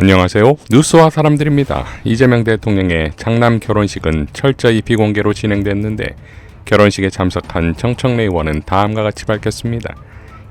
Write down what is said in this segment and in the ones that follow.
안녕하세요. 뉴스와 사람들입니다. 이재명 대통령의 장남 결혼식은 철저히 비공개로 진행됐는데 결혼식에 참석한 정청래 의원은 다음과 같이 밝혔습니다.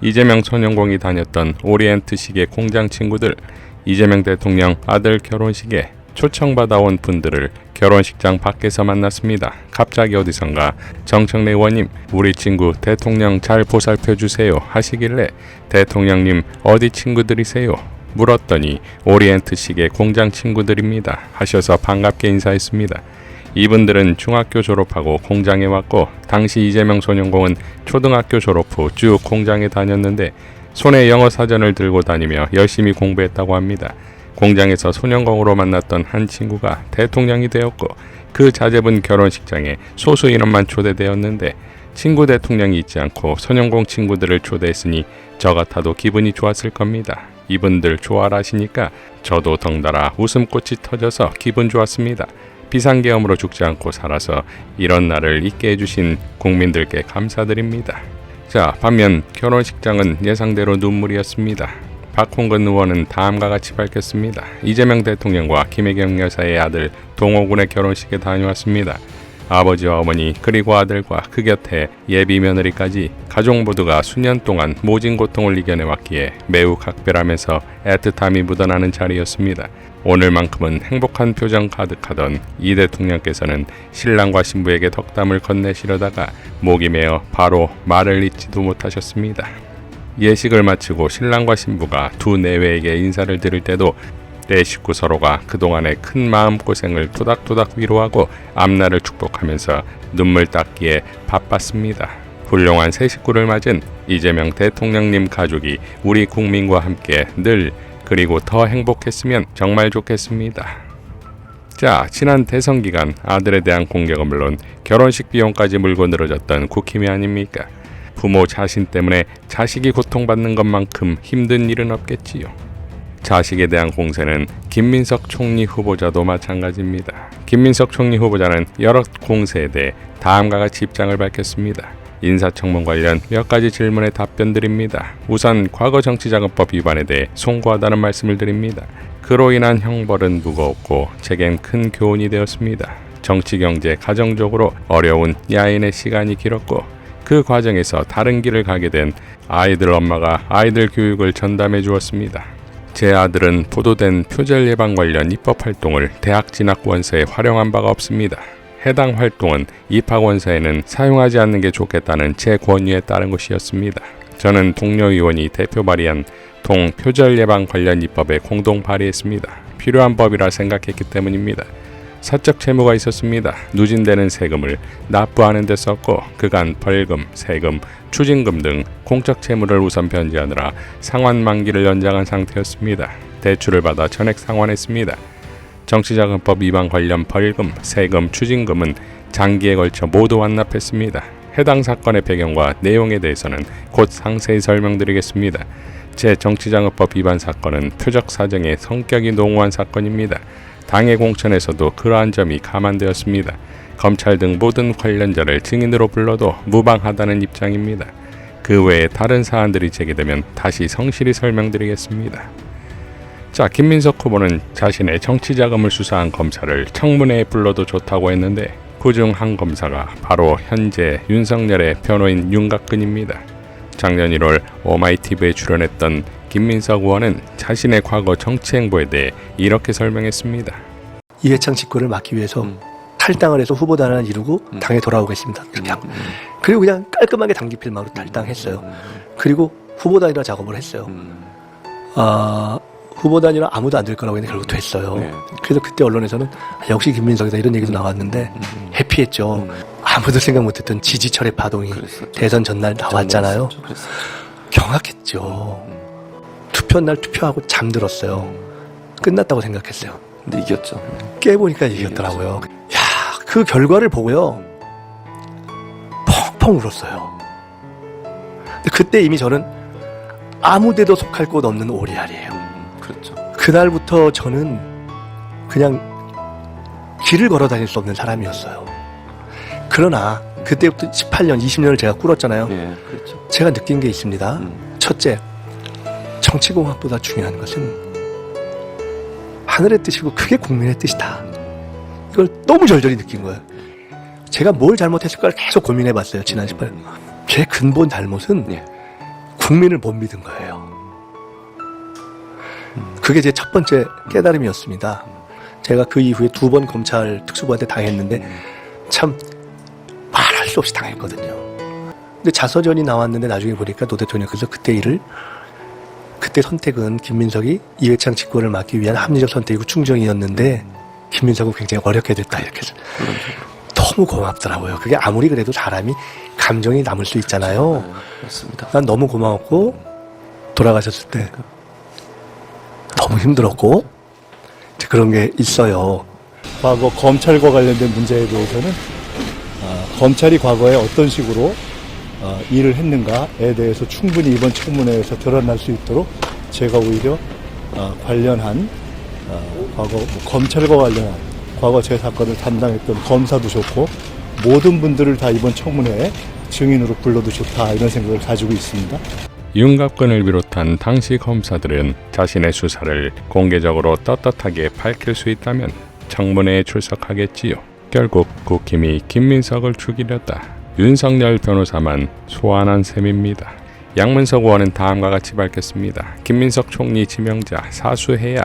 이재명 손영공이 다녔던 오리엔트식의 공장 친구들, 이재명 대통령 아들 결혼식에 초청받아온 분들을 결혼식장 밖에서 만났습니다. 갑자기 어디선가 정청래 의원님, 우리 친구 대통령 잘 보살펴주세요 하시길래 대통령님 어디 친구들이세요? 물었더니 오리엔트식의 공장 친구들입니다 하셔서 반갑게 인사했습니다. 이분들은 중학교 졸업하고 공장에 왔고 당시 이재명 손영공은 초등학교 졸업 후 쭉 공장에 다녔는데 손에 영어 사전을 들고 다니며 열심히 공부했다고 합니다. 공장에서 손영공으로 만났던 한 친구가 대통령이 되었고 그 자제분 결혼식장에 소수 인원만 초대되었는데 친구 대통령이 있지 않고 손영공 친구들을 초대했으니 저 같아도 기분이 좋았을 겁니다. 이분들 좋아하시니까 저도 덩달아 웃음꽃이 터져서 기분 좋았습니다. 비상계엄으로 죽지 않고 살아서 이런 날을 있게 해주신 국민들께 감사드립니다. 자, 반면 결혼식장은 예상대로 눈물이었습니다. 박홍근 의원은 다음과 같이 밝혔습니다. 이재명 대통령과 김혜경 여사의 아들 동호군의 결혼식에 다녀왔습니다. 아버지와 어머니 그리고 아들과 그 곁에 예비 며느리까지 가족 모두가 수년 동안 모진 고통을 이겨내왔기에 매우 각별하면서 애틋함이 묻어나는 자리였습니다. 오늘만큼은 행복한 표정 가득하던 이 대통령께서는 신랑과 신부에게 덕담을 건네시려다가 목이 메어 바로 말을 잇지도 못하셨습니다. 예식을 마치고 신랑과 신부가 두 내외에게 인사를 드릴 때도 내 식구 서로가 그동안의 큰 마음고생을 토닥토닥 위로하고 앞날을 축복하면서 눈물 닦기에 바빴습니다. 훌륭한 새 식구를 맞은 이재명 대통령님 가족이 우리 국민과 함께 늘 그리고 더 행복했으면 정말 좋겠습니다. 자, 지난 대선 기간 아들에 대한 공격은 물론 결혼식 비용까지 물고 늘어졌던 국힘이 아닙니까? 부모 자신 때문에 자식이 고통받는 것만큼 힘든 일은 없겠지요. 자식에 대한 공세는 김민석 총리 후보자도 마찬가지입니다. 김민석 총리 후보자는 여러 공세에 대해 다음과 같이 입장을 밝혔습니다. 인사청문 관련 몇 가지 질문에 답변 드립니다. 우선 과거 정치자금법 위반에 대해 송구하다는 말씀을 드립니다. 그로 인한 형벌은 무거웠고 제겐 큰 교훈이 되었습니다. 정치, 경제, 가정적으로 어려운 야인의 시간이 길었고 그 과정에서 다른 길을 가게 된 아이들 엄마가 아이들 교육을 전담해 주었습니다. 제 아들은 보도된 표절 예방 관련 입법 활동을 대학 진학 원서에 활용한 바가 없습니다. 해당 활동은 입학 원서에는 사용하지 않는 게 좋겠다는 제 권유에 따른 것이었습니다. 저는 동료 의원이 대표 발의한 동 표절 예방 관련 입법에 공동 발의했습니다. 필요한 법이라 생각했기 때문입니다. 사적 채무가 있었습니다. 누진되는 세금을 납부하는 데 썼고 그간 벌금, 세금, 추징금 등 공적 채무를 우선 변제하느라 상환 만기를 연장한 상태였습니다. 대출을 받아 전액 상환했습니다. 정치자금법 위반 관련 벌금, 세금, 추징금은 장기에 걸쳐 모두 완납했습니다. 해당 사건의 배경과 내용에 대해서는 곧 상세히 설명드리겠습니다. 제 정치자금법 위반 사건은 표적 사정의 성격이 농후한 사건입니다. 당의 공천에서도 그러한 점이 감안되었습니다. 검찰 등 모든 관련자를 증인으로 불러도 무방하다는 입장입니다. 그 외에 다른 사안들이 제기되면 다시 성실히 설명드리겠습니다. 자, 김민석 후보는 자신의 정치자금을 수사한 검사를 청문회에 불러도 좋다고 했는데 그중 한 검사가 바로 현재 윤석열의 변호인 윤곽근입니다. 작년 1월 오마이TV에 출연했던 김민석 의원은 자신의 과거 정치 행보에 대해 이렇게 설명했습니다. 이해창 직권을 막기 위해서 탈당을 해서 후보단을 이루고 당에 돌아오겠습니다. 이렇게 하고. 그리고 그냥 깔끔하게 당기필망으로 탈당했어요. 그리고 후보단이라 작업을 했어요. 후보단이라 아무도 안 될 거라고 했는데 결국 됐어요. 그래서 그때 언론에서는 역시 김민석이다 이런 얘기도 나왔는데 해피했죠. 아무도 생각 못했던 지지철의 파동이 대선 전날 나왔잖아요. 경악했죠. 투표 날 투표하고 잠들었어요. 끝났다고 생각했어요. 근데 이겼죠. 깨보니까 이겼더라고요. 야, 그 결과를 보고요. 펑펑 울었어요. 근데 그때 이미 저는 아무데도 속할 곳 없는 오리알이에요. 그렇죠. 그날부터 저는 그냥 길을 걸어 다닐 수 없는 사람이었어요. 그러나 그때부터 18년, 20년을 제가 꿇었잖아요. 예, 그렇죠. 제가 느낀 게 있습니다. 첫째, 정치공학보다 중요한 것은 하늘의 뜻이고 그게 국민의 뜻이다. 이걸 너무 절절히 느낀 거예요. 제가 뭘 잘못했을까를 계속 고민해봤어요. 지난 18년. 제 근본 잘못은 국민을 못 믿은 거예요. 그게 제 첫 번째 깨달음이었습니다. 제가 그 이후에 2번 검찰 특수부한테 당했는데 참 말할 수 없이 당했거든요. 근데 자서전이 나왔는데 나중에 보니까 노 대통령께서 그때 선택은 김민석이 이회창 직권을 막기 위한 합리적 선택이고 충정이었는데 김민석은 굉장히 어렵게 됐다 이렇게 해서 너무 고맙더라고요. 그게 아무리 그래도 사람이 감정이 남을 수 있잖아요. 맞습니다. 난 너무 고마웠고 돌아가셨을 때 너무 힘들었고 그런 게 있어요. 과거 검찰과 관련된 문제에 대해서는 검찰이 과거에 어떤 식으로 일을 했는가에 대해서 충분히 이번 청문회에서 드러날 수 있도록 제가 오히려 관련한 과거 검찰과 관련한 과거 제 사건을 담당했던 검사도 좋고 모든 분들을 다 이번 청문회에 증인으로 불러도 좋다 이런 생각을 가지고 있습니다. 윤갑근을 비롯한 당시 검사들은 자신의 수사를 공개적으로 떳떳하게 밝힐 수 있다면 청문회에 출석하겠지요. 결국 국힘이 김민석을 죽이렸다. 윤석열 변호사만 소환한 셈입니다. 양문석 의원은 다음과 같이 밝혔습니다. 김민석 총리 지명자 사수해야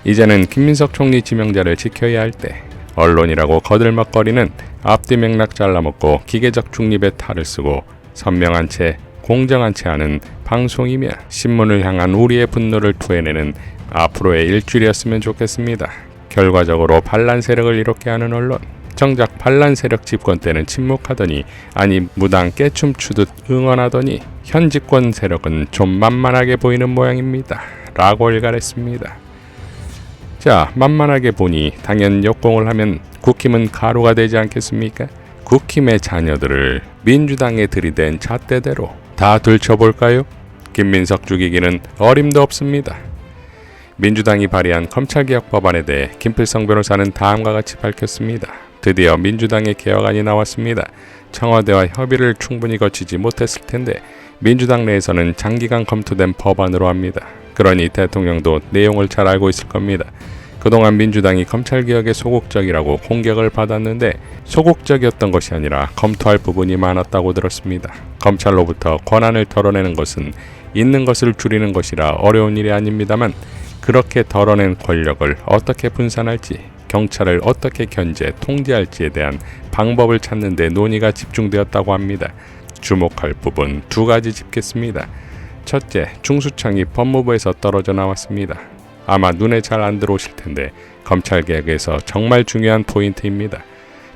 이제는 김민석 총리 지명자를 지켜야 할 때 언론이라고 거들먹거리는 앞뒤 맥락 잘라먹고 기계적 중립의 탈을 쓰고 선명한 채 공정한 채 하는 방송이며 신문을 향한 우리의 분노를 토해내는 앞으로의 일주일이었으면 좋겠습니다. 결과적으로 반란 세력을 이롭게 하는 언론, 정작 반란 세력 집권 때는 침묵하더니 아니 무당 깨춤 추듯 응원하더니 현 집권 세력은 좀 만만하게 보이는 모양입니다. 라고 일갈했습니다. 자, 만만하게 보니 당연 역공을 하면 국힘은 가루가 되지 않겠습니까? 국힘의 자녀들을 민주당에 들이댄 잣대대로 다 들춰볼까요? 김민석 죽이기는 어림도 없습니다. 민주당이 발의한 검찰개혁 법안에 대해 김필성 변호사는 다음과 같이 밝혔습니다. 드디어 민주당의 개혁안이 나왔습니다. 청와대와 협의를 충분히 거치지 못했을 텐데 민주당 내에서는 장기간 검토된 법안으로 합니다. 그러니 대통령도 내용을 잘 알고 있을 겁니다. 그동안 민주당이 검찰개혁에 소극적이라고 공격을 받았는데 소극적이었던 것이 아니라 검토할 부분이 많았다고 들었습니다. 검찰로부터 권한을 덜어내는 것은 있는 것을 줄이는 것이라 어려운 일이 아닙니다만 그렇게 덜어낸 권력을 어떻게 분산할지 경찰을 어떻게 견제, 통제할지에 대한 방법을 찾는 데 논의가 집중되었다고 합니다. 주목할 부분 2가지 짚겠습니다. 첫째, 중수청이 법무부에서 떨어져 나왔습니다. 아마 눈에 잘 안 들어오실 텐데 검찰개혁에서 정말 중요한 포인트입니다.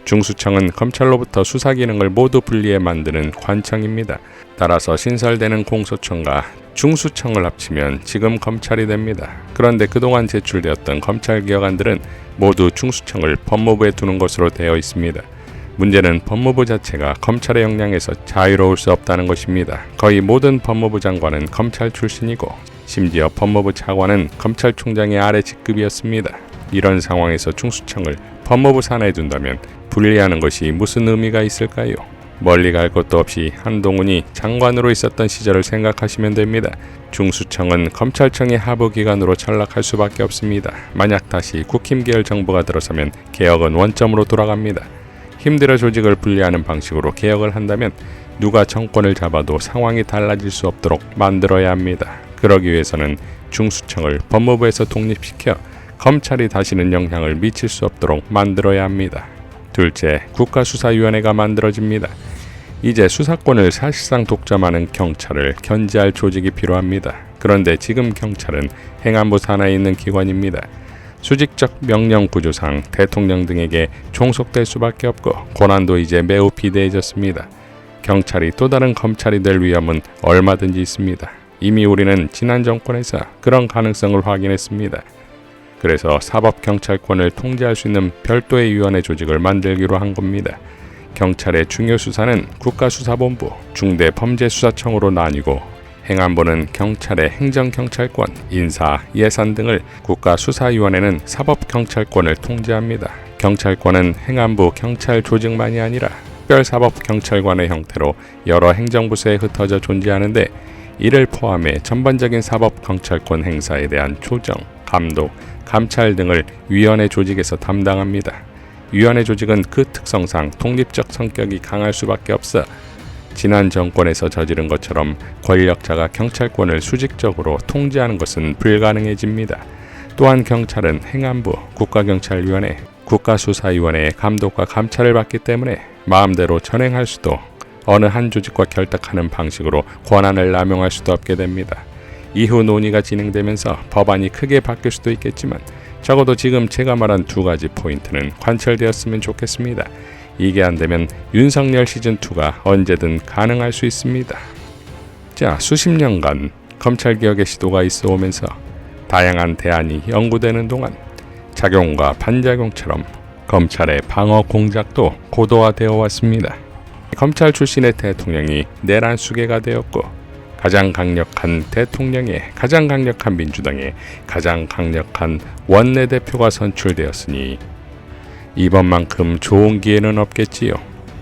중수청은 검찰로부터 수사 기능을 모두 분리해 만드는 관청입니다. 따라서 신설되는 공소청과 중수청을 합치면 지금 검찰이 됩니다. 그런데 그동안 제출되었던 검찰개혁안들은 모두 중수청을 법무부에 두는 것으로 되어 있습니다. 문제는 법무부 자체가 검찰의 역량에서 자유로울 수 없다는 것입니다. 거의 모든 법무부 장관은 검찰 출신이고 심지어 법무부 차관은 검찰총장의 아래 직급이었습니다. 이런 상황에서 중수청을 법무부 산하에 둔다면 분리하는 것이 무슨 의미가 있을까요? 멀리 갈 것도 없이 한동훈이 장관으로 있었던 시절을 생각하시면 됩니다. 중수청은 검찰청의 하부기관으로 전락할 수밖에 없습니다. 만약 다시 국힘 계열 정부가 들어서면 개혁은 원점으로 돌아갑니다. 힘들어 조직을 분리하는 방식으로 개혁을 한다면 누가 정권을 잡아도 상황이 달라질 수 없도록 만들어야 합니다. 그러기 위해서는 중수청을 법무부에서 독립시켜 검찰이 다시는 영향을 미칠 수 없도록 만들어야 합니다. 둘째, 국가수사위원회가 만들어집니다. 이제 수사권을 사실상 독점하는 경찰을 견제할 조직이 필요합니다. 그런데 지금 경찰은 행안부 산하에 있는 기관입니다. 수직적 명령 구조상 대통령 등에게 종속될 수밖에 없고 권한도 이제 매우 비대해졌습니다. 경찰이 또 다른 검찰이 될 위험은 얼마든지 있습니다. 이미 우리는 지난 정권에서 그런 가능성을 확인했습니다. 그래서 사법경찰권을 통제할 수 있는 별도의 위원회 조직을 만들기로 한 겁니다. 경찰의 중요 수사는 국가수사본부, 중대범죄수사청으로 나뉘고 행안부는 경찰의 행정경찰권, 인사, 예산 등을 국가수사위원회는 사법경찰권을 통제합니다. 경찰권은 행안부 경찰 조직만이 아니라 특별사법경찰관의 형태로 여러 행정부서에 흩어져 존재하는데 이를 포함해 전반적인 사법경찰권 행사에 대한 조정, 감독, 감찰 등을 위원회 조직에서 담당합니다. 위원회 조직은 그 특성상 독립적 성격이 강할 수밖에 없어 지난 정권에서 저지른 것처럼 권력자가 경찰권을 수직적으로 통제하는 것은 불가능해집니다. 또한 경찰은 행안부, 국가경찰위원회, 국가수사위원회의 감독과 감찰을 받기 때문에 마음대로 전행할 수도 어느 한 조직과 결탁하는 방식으로 권한을 남용할 수도 없게 됩니다. 이후 논의가 진행되면서 법안이 크게 바뀔 수도 있겠지만 적어도 지금 제가 말한 두 가지 포인트는 관철되었으면 좋겠습니다. 이게 안 되면 윤석열 시즌2가 언제든 가능할 수 있습니다. 자, 수십 년간 검찰개혁의 시도가 있어 오면서 다양한 대안이 연구되는 동안 작용과 반작용처럼 검찰의 방어 공작도 고도화되어 왔습니다. 검찰 출신의 대통령이 내란 수괴가 되었고 가장 강력한 대통령의 가장 강력한 민주당의 가장 강력한 원내대표가 선출되었으니 이번만큼 좋은 기회는 없겠지요.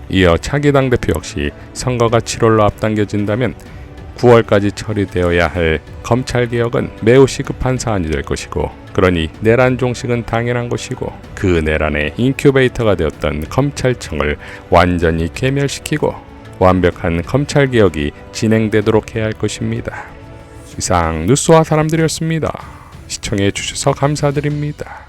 이어 차기 당대표 역시 선거가 7월로 앞당겨진다면 9월까지 처리되어야 할 검찰개혁은 매우 시급한 사안이 될 것이고, 그러니 내란 종식은 당연한 것이고 그 내란의 인큐베이터가 되었던 검찰청을 완전히 괴멸시키고 완벽한 검찰개혁이 진행되도록 해야 할 것입니다. 이상 뉴스와 사람들이었습니다. 시청해 주셔서 감사드립니다.